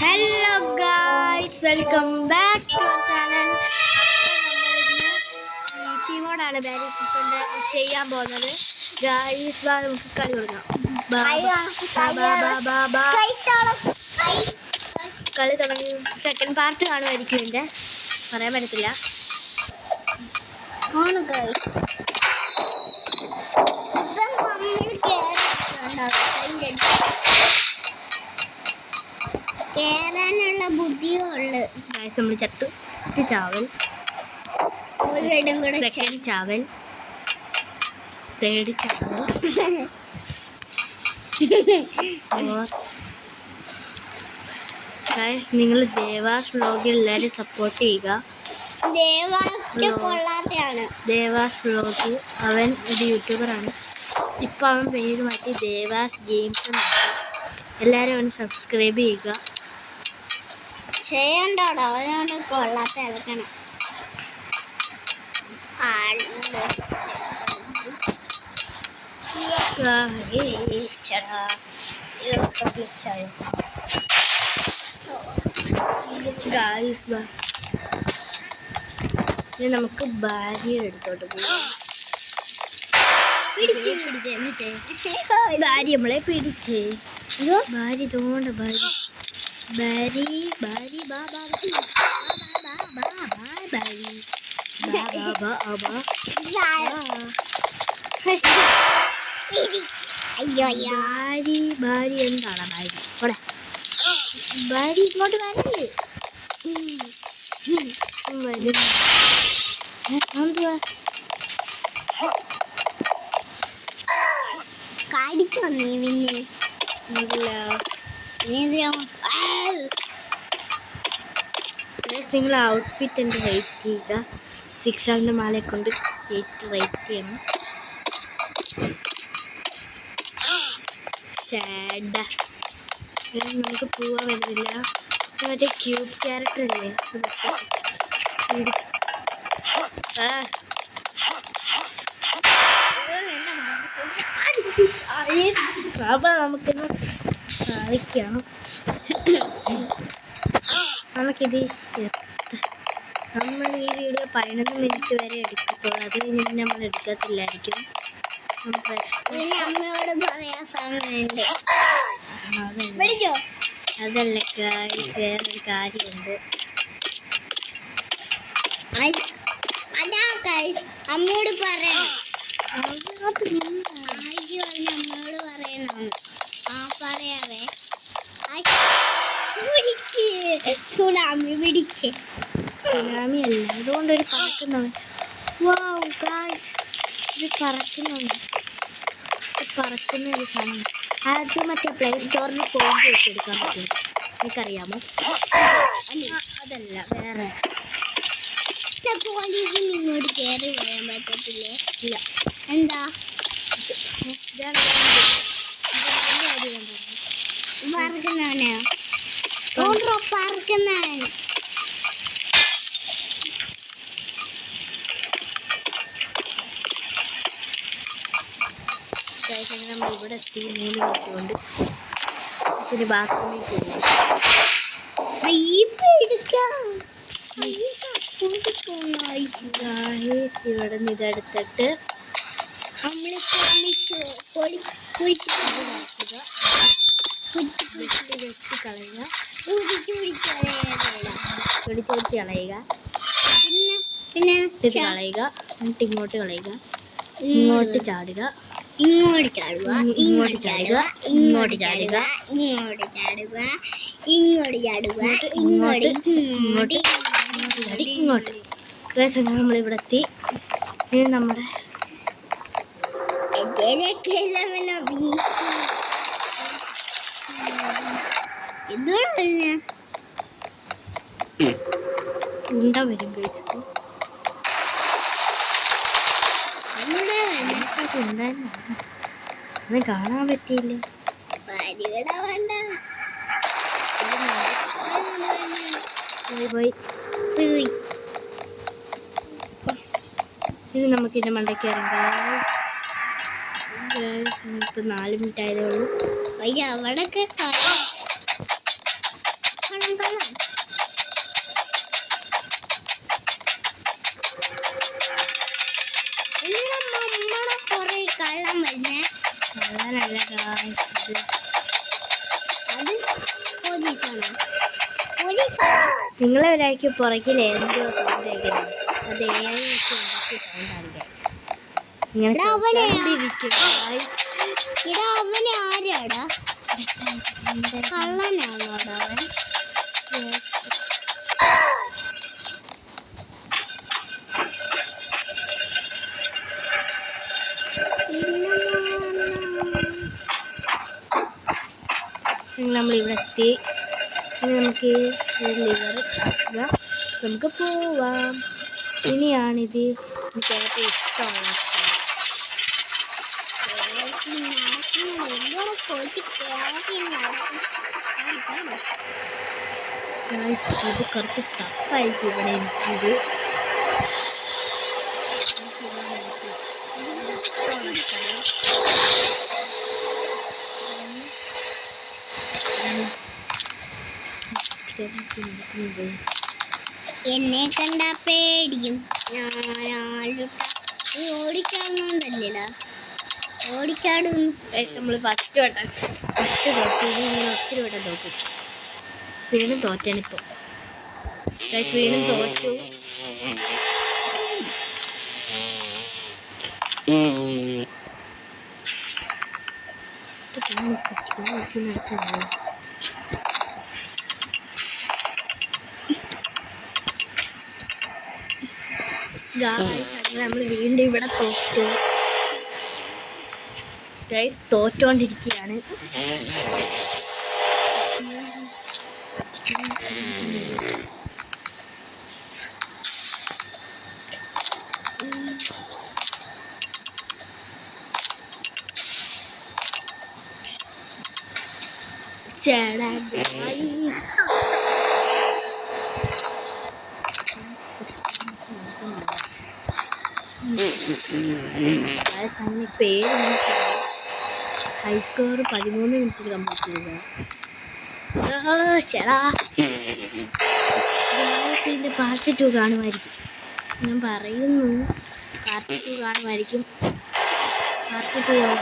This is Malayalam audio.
Hello guys, welcome back to our channel. Easy മോഡാണ് ബാരിഫിൻ്റെ ചെയ്യാൻ പോകുന്നത്. ഗായ്സ്, നമുക്ക് കളി തുടങ്ങാം. കളി തുടങ്ങി. സെക്കൻഡ് പാർട്ട് കാണുമായിരിക്കും, എൻ്റെ പറയാൻ പറ്റത്തില്ല. കേറാനുള്ള ബുദ്ധിയുള്ളു. നമ്മൾ ചത്തു. Chawal, second chawal, third chawal. നിങ്ങൾ ദേവാസ് വ്ലോഗിൽ എല്ലാവരും സപ്പോർട്ട് ചെയ്യുക. ദേവാസ് വ്ലോഗ്, അവൻ ഒരു യൂട്യൂബറാണ്. ഇപ്പം അവൻ പേര് മാറ്റി ദേവാസ് ഗെയിംസ്. എല്ലാവരും അവന് സബ്സ്ക്രൈബ് ചെയ്യുക. ചെയ്യണ്ടോടോ, അവനോട് കൊള്ളാത്ത ഇറക്കണം. നമുക്ക് ഭാര്യ എടുത്തോട്ട് പോകാം. ഭാര്യ നമ്മളെ പിടിച്ചേ. ഭാര്യ തോണ്ട ഭാര്യ ഭാര്യ ഭാര്യ ബാബാ ഭാര്യ എന്താണ് ഭാര്യ? അവിടെ ഭാര്യ ഇങ്ങോട്ട് വരല്ലേ? എന്തുവാ കാടിക്കോ നീ? പിന്നെ നിങ്ങൾ ഔട്ട്ഫിറ്റ് എൻ്റെ റേറ്റ് ചെയ്യുക. 600 മാലയെ കൊണ്ട് റേറ്റ് ചെയ്യണം. ഷാഡ് നമുക്ക് പോവാൻ വരുന്നില്ല. മറ്റേ ക്യൂട്ട് ക്യാരക്ടർ അല്ലേ? അപ്പം നമുക്കിന്ന് കളിക്കാം. നമുക്കിത് നമ്മൾ ഈ വീഡിയോ 11 മിനിറ്റ് വരെ എടുക്കത്തുള്ളൂ. അത് കഴിഞ്ഞിട്ട് നമ്മൾ എടുക്കത്തില്ലായിരിക്കും. അമ്മയോട് പറയാൻ സമയമുണ്ട്. അതല്ല ഗായ്സ്, വേറൊരു കാര്യമുണ്ട്. അമ്മയോട് പറയണം. അമ്മയോട് പറയണം. പറയാവേ. സുനാമി പിടിച്ച്. സുനാമി അല്ല, അതുകൊണ്ടൊരു പറക്കുന്നവൻ. വാവ് ഗായ്സ്, ഇത് പറക്കുന്നവൻ. പറക്കുന്ന ഒരു സാധനം. അത് മറ്റേ പ്ലേ സ്റ്റോറിൽ പോയിട്ട് വെച്ചെടുക്കാൻ പറ്റും. എനിക്കറിയാമോ? അതല്ല, വേറെ. ഇങ്ങോട്ട് കയറി പോയാൻ പറ്റത്തില്ലേ? ഇല്ല. എന്താ പറക്കുന്നവനോ? പറക്കുന്നവൻ. നമ്മൾ ഇവിടെ എത്തി. 3 മിനിറ്റ് കൊണ്ട് പിന്നെ ബാത്റൂമിലേക്ക് പോകും. ഇവിടെ നിന്ന് ഇതെടുത്തിട്ട് വെട്ടി കളയുക. പൊടിച്ചൊടിച്ച് കളയുക. പിന്നെ ഇത് കളയുക. എന്നിട്ട് ഇങ്ങോട്ട് കളയുക. ഇങ്ങോട്ട് ചാടുക. ഇങ്ങോട്ട് ചാടുക. ഇങ്ങോട്ട് ചാടുക. ഇങ്ങോട്ട് ചാടുക. ഇങ്ങോട്ട് ചാടുക. ഇങ്ങോട്ട് ചാടുക. ഇങ്ങോട്ട് ഇങ്ങോട്ട് ചാടി ഇങ്ങോട്ട്. നമ്മളിവിടെ എത്തി. ഇത് നമ്മുടെ ഉണ്ട വരും കഴിച്ചു. അത് കാണാൻ പറ്റിയില്ലേ? പോയി. ഇനി നമുക്കിൻ്റെ മണ്ടയ്ക്ക് ഇറങ്ങാം. ഇപ്പം 4 മിനിറ്റ് ആയതേ ഉള്ളൂ. അവിടൊക്കെ നിങ്ങളെ ഒരാൾക്ക് പുറകിൽ എന്തോ സൗണ്ട് കേൾക്കുന്നത്. അത് AI വെച്ച് ഉണ്ടാക്കിയ സൗണ്ടായിരിക്കാം. ഇങ്ങനെ ചോദിച്ചുകൊണ്ടിരിക്കും. അവന് ആരാടാ? കള്ളനാണോടാ അവൻ? നമ്മളിവിടെ എത്തി. ഇനി നമുക്ക് ലിവർ ആക്കുക. നമുക്ക് പോവാം. ഇനിയാണിത് എനിക്ക് ഏറ്റവും ഇഷ്ടമുള്ള സ്ഥലം. ഇത് കുറച്ച് ടഫായിരിക്കും ഇവിടെ എനിക്കിത്. എന്നെ കണ്ട പേടിയും ഓടിച്ചാടുന്നോണ്ടല്ലേടാ ഓടിച്ചാടും. നമ്മൾ ഫസ്റ്റ് വട്ടം തോറ്റു. ഇങ്ങനെ ഒത്തിരി വട്ടം തോറ്റു. വീണ്ടും തോറ്റാണിപ്പോൾ. വീണ്ടും തോറ്റു. നമ്മൾ വീണ്ടും ഇവിടെ തോറ്റു. ഗൈസ് തോറ്റോണ്ടിരിക്കുകയാണ്. ചേടാ പേര് ഹൈ സ്കോർ 13 മിനിറ്റിൽ കംപ്ലീറ്റ് ചെയ്യുക. ഇതിൻ്റെ പാർട്ട് 2 കാണുമായിരിക്കും. ഞാൻ പറയുന്നു പാർട്ട് 2 കാണുമായിരിക്കും. പാർട്ട് 2